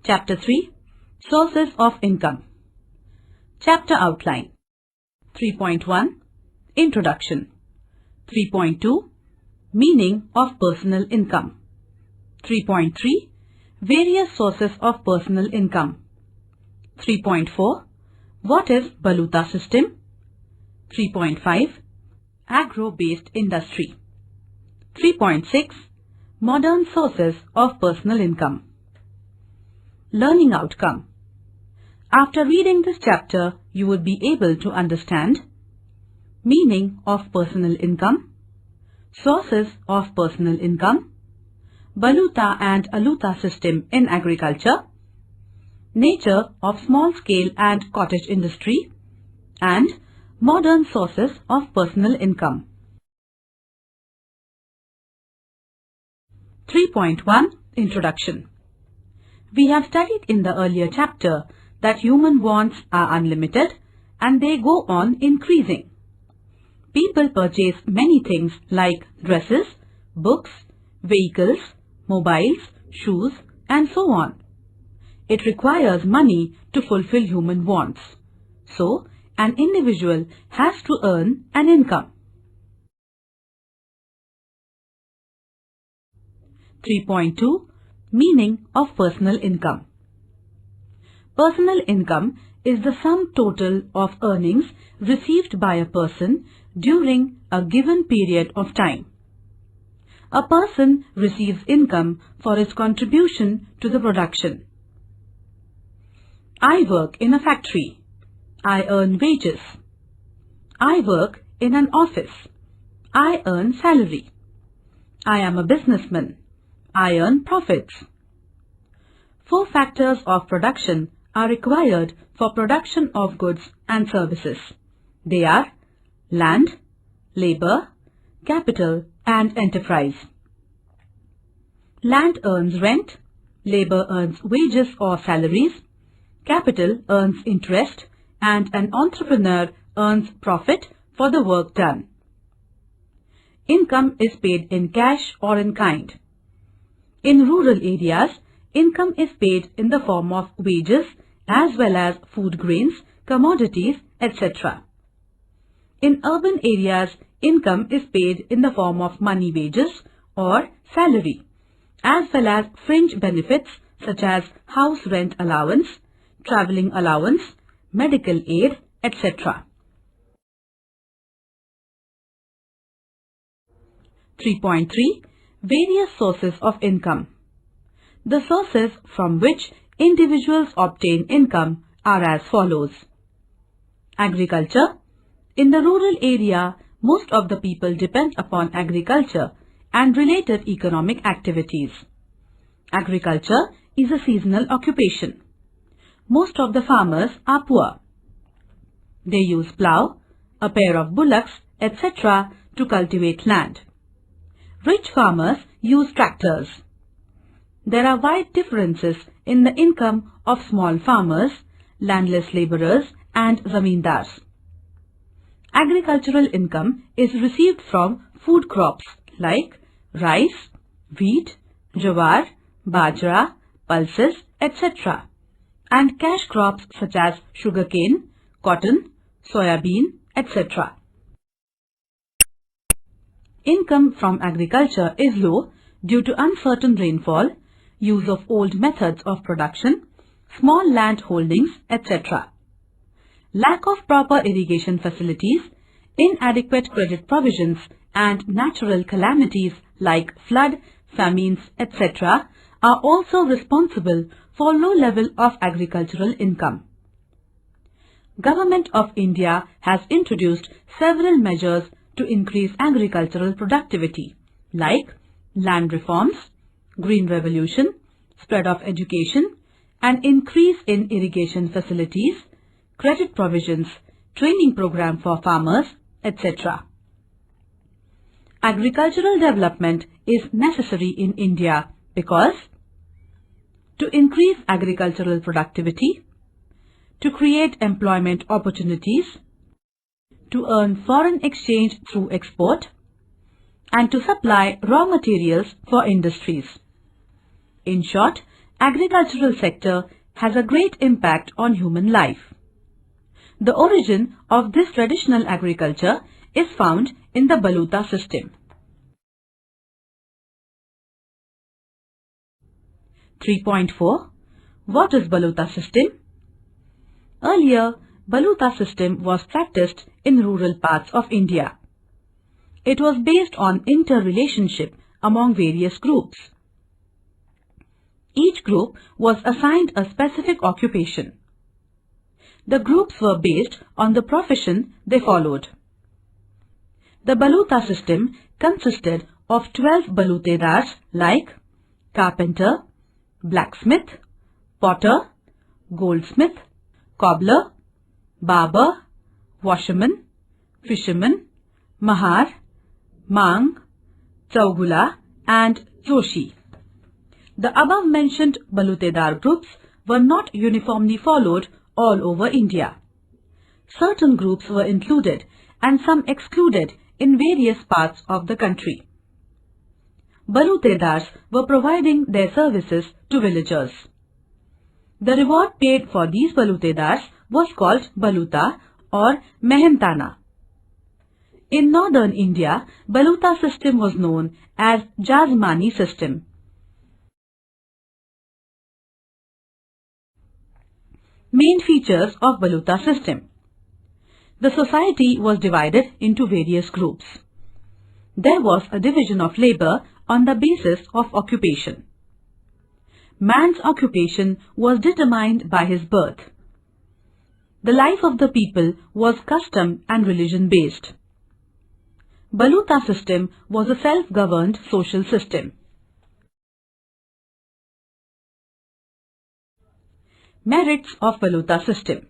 Chapter 3 Sources of Income. Chapter Outline. 3.1 Introduction. 3.2 Meaning of Personal Income. 3.3 Various Sources of Personal Income. 3.4 What is Baluta System? 3.5 Agro-based Industry. 3.6 Modern Sources of Personal Income. Learning Outcome. After reading this chapter, you would be able to understand meaning of personal income, sources of personal income, Baluta and Aluta system in agriculture, nature of small-scale and cottage industry, and modern sources of personal income. 3.1 Introduction. We have studied in the earlier chapter that human wants are unlimited and they go on increasing. People purchase many things like dresses, books, vehicles, mobiles, shoes, and so on. It requires money to fulfill human wants. So, an individual has to earn an income. 3.2 Meaning of Personal Income. Personal income is the sum total of earnings received by a person during a given period of time. A person receives income for his contribution to the production. I work in a factory. I earn wages. I work in an office. I earn salary. I am a businessman. I earn profits. 4 factors of production are required for production of goods and services. They are land, labor, capital, and enterprise. Land earns rent, labor earns wages or salaries, capital earns interest, and an entrepreneur earns profit for the work done. Income is paid in cash or in kind. In rural areas, income is paid in the form of wages as well as food grains, commodities, etc. In urban areas, income is paid in the form of money wages or salary, as well as fringe benefits such as house rent allowance, travelling allowance, medical aid, etc. 3.3 Various sources of income. The sources from which individuals obtain income are as follows. Agriculture. In the rural area, most of the people depend upon agriculture and related economic activities. Agriculture is a seasonal occupation. Most of the farmers are poor. They use plough, a pair of bullocks, etc. to cultivate land. Rich farmers use tractors. There are wide differences in the income of small farmers, landless labourers, and zamindars. Agricultural income is received from food crops like rice, wheat, jawar, bajra, pulses, etc. and cash crops such as sugarcane, cotton, soybean, etc. Income from agriculture is low due to uncertain rainfall, use of old methods of production, small land holdings, etc. Lack of proper irrigation facilities, inadequate credit provisions, and natural calamities like flood, famines, etc. are also responsible for low level of agricultural income. Government of India has introduced several measures to increase agricultural productivity like land reforms, green revolution, spread of education, an increase in irrigation facilities, credit provisions, training program for farmers, etc. Agricultural development is necessary in India because to increase agricultural productivity, to create employment opportunities, to earn foreign exchange through export, and to supply raw materials for industries. In short, agricultural sector has a great impact on human life. The origin of this traditional agriculture is found in the Baluta system. 3.4. What is Baluta system? Earlier, Baluta system was practiced in rural parts of India. It was based on interrelationship among various groups. Each group was assigned a specific occupation. The groups were based on the profession they followed. The Baluta system consisted of 12 balutedars like carpenter, blacksmith, potter, goldsmith, cobbler, barber, washerman, fisherman, mahar, mang, chaugula and joshi. The above-mentioned balutedar groups were not uniformly followed all over India. Certain groups were included and some excluded in various parts of the country. Balutedars were providing their services to villagers. The reward paid for these balutedars was called baluta or mehentana. In northern India, Baluta system was known as Jazmani system. Main features of Baluta system. The society was divided into various groups. There was a division of labor on the basis of occupation. Man's occupation was determined by his birth. The life of the people was custom and religion based. Baluta system was a self-governed social system. Merits of Baluta system.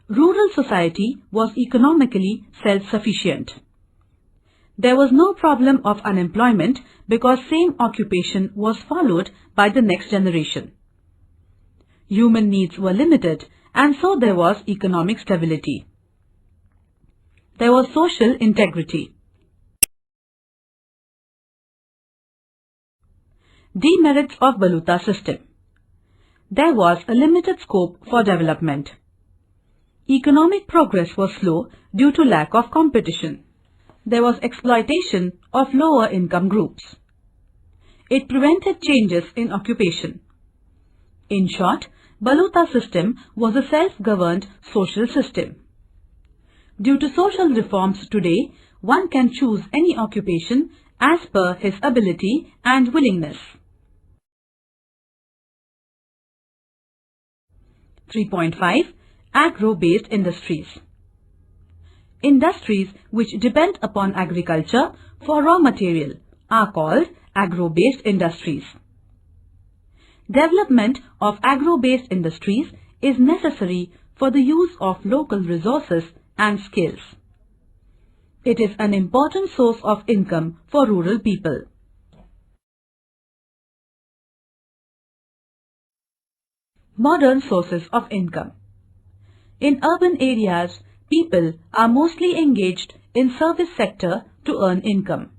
Rural society was economically self-sufficient. There was no problem of unemployment because same occupation was followed by the next generation. Human needs were limited and so there was economic stability. There was social integrity. Demerits of Baluta system. There was a limited scope for development. Economic progress was slow due to lack of competition. There was exploitation of lower income groups. It prevented changes in occupation. In short, Baluta system was a self-governed social system. Due to social reforms today, one can choose any occupation as per his ability and willingness. 3.5. Agro-based industries. Industries which depend upon agriculture for raw material are called agro-based industries. Development of agro-based industries is necessary for the use of local resources and skills. It is an important source of income for rural people. Modern sources of income. In urban areas, people are mostly engaged in service sector to earn income.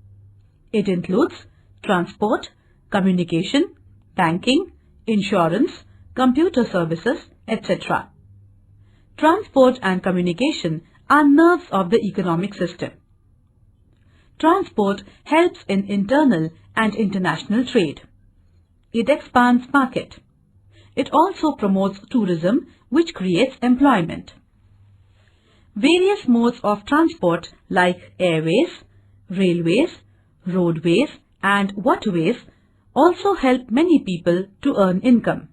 It includes transport, communication, banking, insurance, computer services, etc. Transport and communication are nerves of the economic system. Transport helps in internal and international trade. It expands market. It also promotes tourism, which creates employment. Various modes of transport like airways, railways, roadways and waterways also help many people to earn income.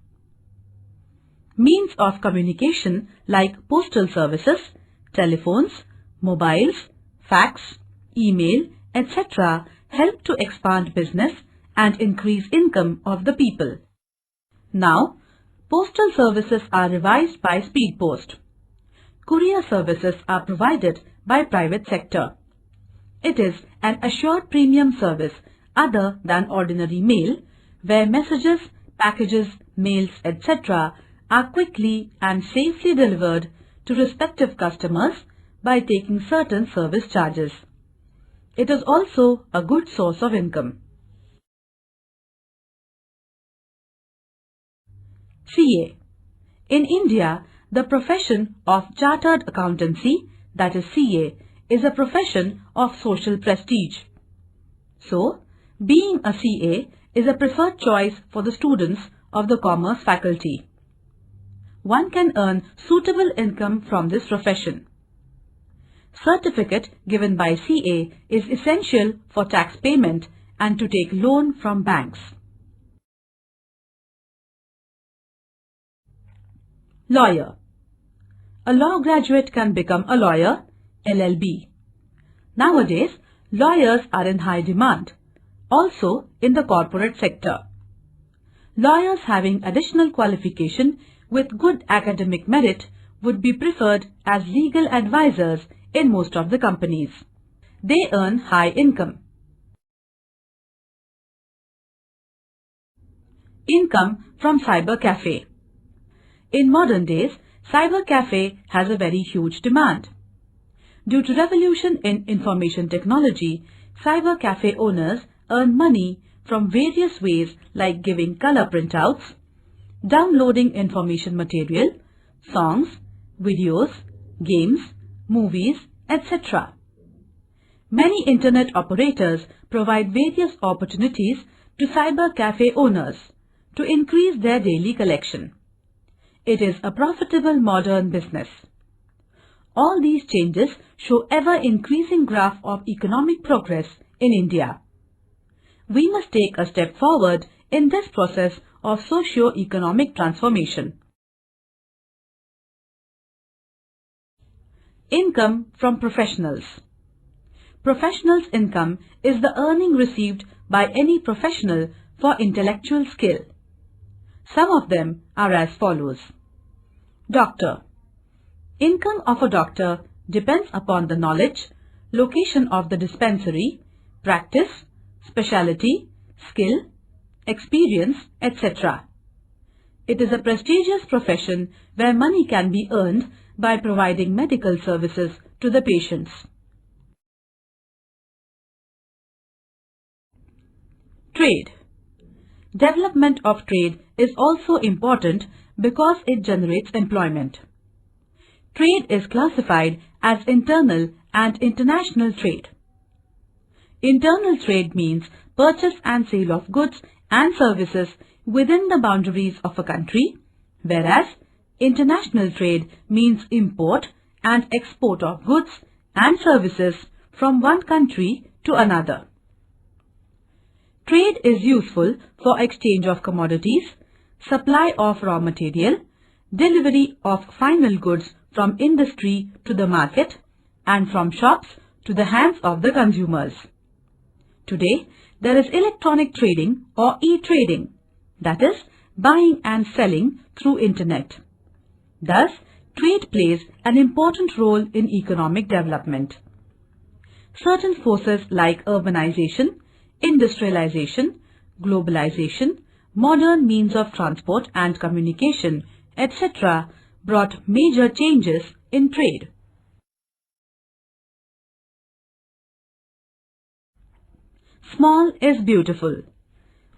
Means of communication like postal services, telephones, mobiles, fax, email, etc. help to expand business and increase income of the people. Now, postal services are revised by speed post. Courier services are provided by private sector. It is an assured premium service other than ordinary mail, where messages, packages, mails, etc. are quickly and safely delivered to respective customers by taking certain service charges. It is also a good source of income. CA. In India, the profession of Chartered Accountancy, that is CA, is a profession of social prestige. So, being a CA is a preferred choice for the students of the Commerce faculty. One can earn suitable income from this profession. Certificate given by CA is essential for tax payment and to take loan from banks. Lawyer. A law graduate can become a lawyer, LLB. Nowadays, lawyers are in high demand, also in the corporate sector. Lawyers having additional qualification with good academic merit would be preferred as legal advisors in most of the companies. They earn high income. Income from cyber cafe. In modern days, cyber cafe has a very huge demand. Due to revolution in information technology, cyber cafe owners earn money from various ways like giving color printouts, downloading information material, songs, videos, games, movies, etc. Many internet operators provide various opportunities to cyber cafe owners to increase their daily collection. It is a profitable modern business. All these changes show ever-increasing graph of economic progress in India. We must take a step forward in this process of socio-economic transformation. Income from professionals. Professionals' income is the earning received by any professional for intellectual skill. Some of them are as follows. Doctor. Income of a doctor depends upon the knowledge, location of the dispensary, practice, specialty, skill, experience, etc. It is a prestigious profession where money can be earned by providing medical services to the patients. Trade. Development of trade is also important because it generates employment. Trade is classified as internal and international trade. Internal trade means purchase and sale of goods and services within the boundaries of a country, whereas international trade means import and export of goods and services from one country to another. Trade is useful for exchange of commodities, supply of raw material, delivery of final goods from industry to the market and from shops to the hands of the consumers. Today, there is electronic trading or e-trading, that is, buying and selling through internet. Thus, trade plays an important role in economic development. Certain forces like urbanization, industrialization, globalization, modern means of transport and communication, etc. brought major changes in trade. Small is beautiful.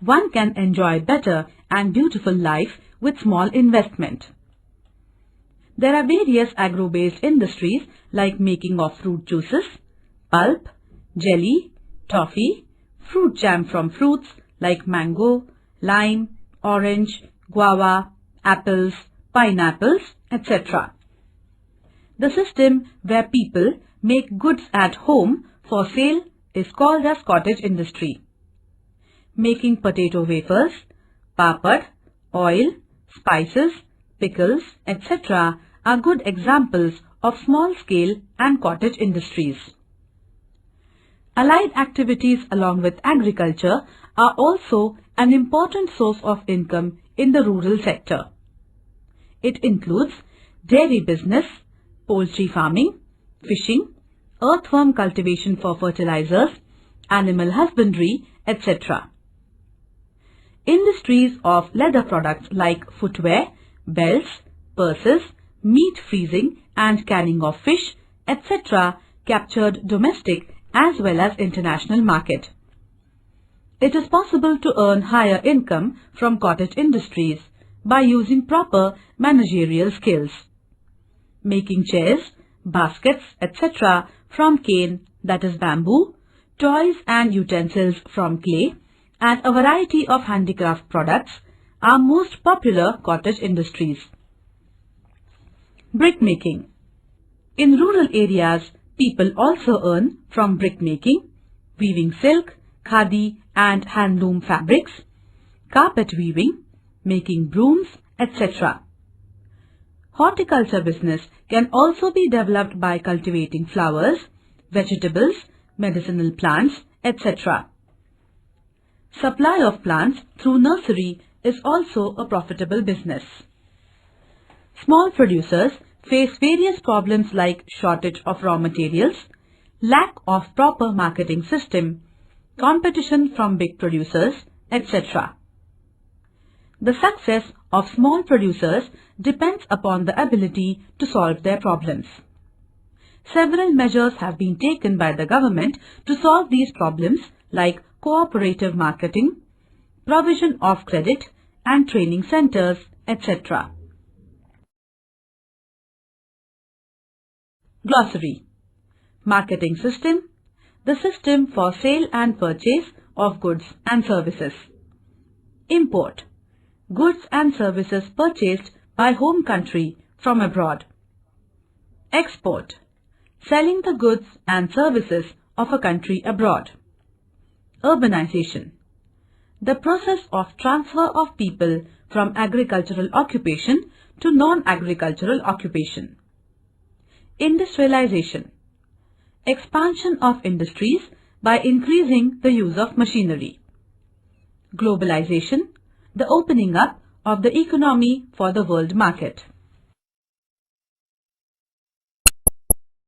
One can enjoy better and beautiful life with small investment. There are various agro-based industries like making of fruit juices, pulp, jelly, toffee, fruit jam from fruits like mango, lime, orange, guava, apples, pineapples, etc. The system where people make goods at home for sale is called as cottage industry. Making potato wafers, papad, oil, spices, pickles, etc. are good examples of small-scale and cottage industries. Allied activities along with agriculture are also an important source of income in the rural sector. It includes dairy business, poultry farming, fishing, earthworm cultivation for fertilizers, animal husbandry, etc. Industries of leather products like footwear, belts, purses, meat freezing and canning of fish, etc. captured domestic as well as international market. It is possible to earn higher income from cottage industries, by using proper managerial skills. Making chairs, baskets, etc. from cane, that is bamboo, toys and utensils from clay, and a variety of handicraft products are most popular cottage industries. Brick making. In rural areas, people also earn from brick making, weaving silk, khadi and handloom fabrics, carpet weaving, making brooms, etc. Horticulture business can also be developed by cultivating flowers, vegetables, medicinal plants, etc. Supply of plants through nursery is also a profitable business. Small producers face various problems like shortage of raw materials, lack of proper marketing system, competition from big producers, etc. The success of small producers depends upon the ability to solve their problems. Several measures have been taken by the government to solve these problems like cooperative marketing, provision of credit and training centers, etc. Glossary. Marketing system. The system for sale and purchase of goods and services. Import. Goods and services purchased by home country from abroad. Export. Selling the goods and services of a country abroad. Urbanization. The process of transfer of people from agricultural occupation to non-agricultural occupation. Industrialization. Expansion of industries by increasing the use of machinery. Globalization. The opening up of the economy for the world market.